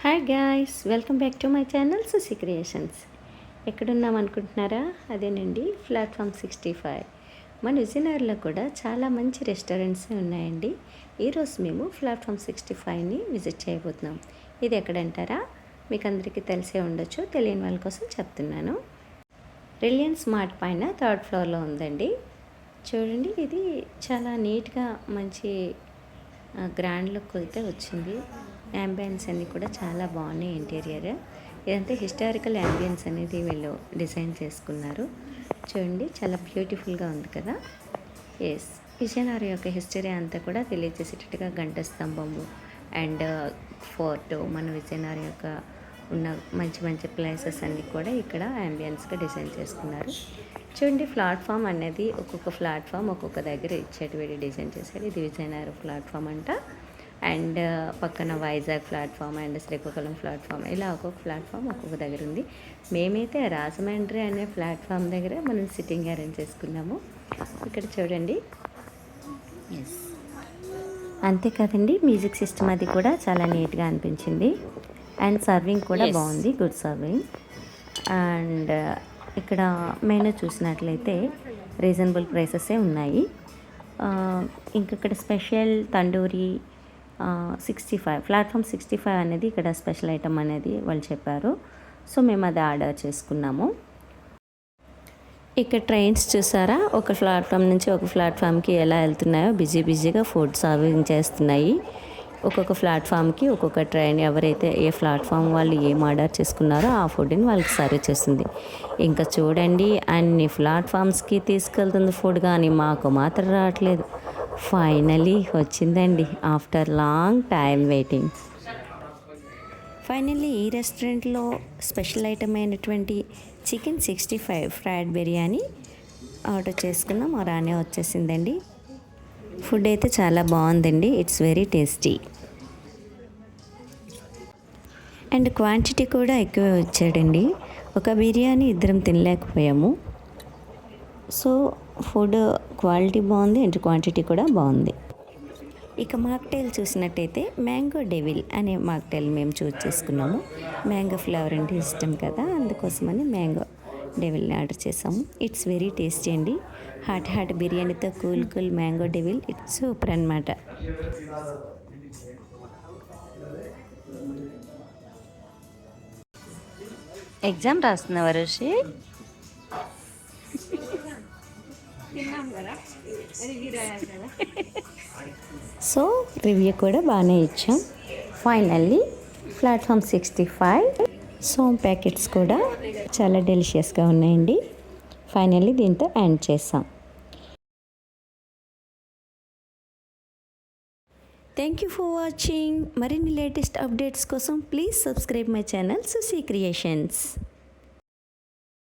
Hi guys, welcome back to my channel Susi creations. ఎక్కడున్నాం అనుకుంటున్నారా? అదేనండి ప్లాట్ఫామ్ 65. మన విజయనగరంలో కూడా చాలా మంచి రెస్టారెంట్స్ ఉన్నాయండి. ఈరోజు మేము ప్లాట్ఫామ్ 65ని విజిట్ చేయబోతున్నాం. ఇది ఎక్కడంటారా? మీకు అందరికీ తెలిసే ఉండొచ్చు, తెలియని వాళ్ళ కోసం చెప్తున్నాను. రిలయన్స్ మార్ట్ పైన 3rd ఫ్లోర్లో ఉందండి. చూడండి, ఇది చాలా నీట్గా మంచి గ్రాండ్ లుక్ అయితే వచ్చింది. యాంబియన్స్ అన్నీ కూడా చాలా బాగున్నాయి. ఇంటీరియర్ ఇదంతా హిస్టారికల్ యాంబియన్స్ అనేది వీళ్ళు డిజైన్ చేసుకున్నారు. చూడండి, చాలా బ్యూటిఫుల్గా ఉంది కదా. ఎస్, విజయనగరం యొక్క హిస్టరీ అంతా కూడా తెలియజేసేటట్టుగా గంట స్తంభము అండ్ ఫోర్ట్, మన విజయనగరం యొక్క ఉన్న మంచి మంచి ప్లేసెస్ అన్నీ కూడా ఇక్కడ యాంబియన్స్గా డిజైన్ చేసుకున్నారు. చూడండి, ప్లాట్ఫామ్ అనేది ఒక్కొక్క ప్లాట్ఫామ్ ఒక్కొక్క దగ్గర ఇచ్చేటివి డిజైన్ చేశారు. ఇది విజయనగరం ప్లాట్ఫామ్ అంట. అండ్ పక్కన Vizag platform and Srikakulam platform, ఇలా ఒక్కొక్క ప్లాట్ఫామ్ ఒక్కొక్క దగ్గర ఉంది. మేమైతే రాజమండ్రి అనే ప్లాట్ఫామ్ దగ్గర మనం సిట్టింగ్ అరేంజ్ చేసుకున్నాము. ఇక్కడ చూడండి. ఎస్, అంతే కదండి, మ్యూజిక్ సిస్టమ్ అది కూడా చాలా నీట్గా అనిపించింది. అండ్ సర్వింగ్ కూడా బాగుంది, గుడ్ సర్వింగ్. అండ్ ఇక్కడ మెనూ చూసినట్లయితే రీజనబుల్ ప్రైసెసే ఉన్నాయి. ఇంకొకటి స్పెషల్ తండూరి 65, ప్లాట్ఫామ్ 65 అనేది ఇక్కడ స్పెషల్ ఐటమ్ అనేది వాళ్ళు చెప్పారు. సో మేము అది ఆర్డర్ చేసుకున్నాము. ఇక్కడ ట్రైన్స్ చూసారా, ఒక ప్లాట్ఫామ్ నుంచి ఒక ప్లాట్ఫామ్కి ఎలా వెళ్తున్నాయో బిజీగా ఫుడ్ సర్వింగ్ చేస్తున్నాయి. ఒక్కొక్క ప్లాట్ఫామ్కి ఒక్కొక్క ట్రైన్, ఎవరైతే ఏ ప్లాట్ఫామ్ వాళ్ళు ఏం ఆర్డర్ చేసుకున్నారో ఆ ఫుడ్ని వాళ్ళకి సర్వ్ చేస్తుంది. ఇంకా చూడండి, అన్ని ప్లాట్ఫామ్స్కి తీసుకెళ్తుంది ఫుడ్, కానీ మాకు మాత్రం రావట్లేదు. ఫైనలీ వచ్చిందండి, after long time waiting. Finally ఈ రెస్టారెంట్లో స్పెషల్ ఐటమ్ అయినటువంటి చికెన్ 65 ఫ్రైడ్ బిర్యానీ ఆర్డర్ చేసుకున్నాం. రానే వచ్చేసిందండి. ఫుడ్ అయితే చాలా బాగుందండి, it's very tasty. And quantity కూడా ఎక్కువ వచ్చాడండి. ఒక బిర్యానీ ఇద్దరం తినలేకపోయాము. సో ఫుడ్ క్వాలిటీ బాగుంది అండ్ క్వాంటిటీ కూడా బాగుంది. ఇక మాక్టైల్ చూసినట్టయితే మ్యాంగో డెవిల్ అనే మాక్టైల్ మేము చూస్ చేసుకున్నాము. మ్యాంగో ఫ్లేవర్ అంటే ఇష్టం కదా, అందుకోసమని మ్యాంగో డెవిల్ని ఆర్డర్ చేసాము. ఇట్స్ వెరీ టేస్టీ అండి. హాట్ బిర్యానీతో cool mango devil it's super అన్నమాట. ఎగ్జామ్ రాస్తున్నావా ఋషి? సో రివ్యూ కూడా బాగానే ఇచ్చాం. ఫైనల్లీ ప్లాట్ఫామ్ 65 సోమ్ ప్యాకెట్స్ కూడా చాలా డెలిషియస్గా ఉన్నాయండి. ఫైనల్లీ దీంతో ఎండ్ చేసాం. Thank you for watching. మరిన్ని లేటెస్ట్ అప్డేట్స్ కోసం please subscribe my channel Susi creations.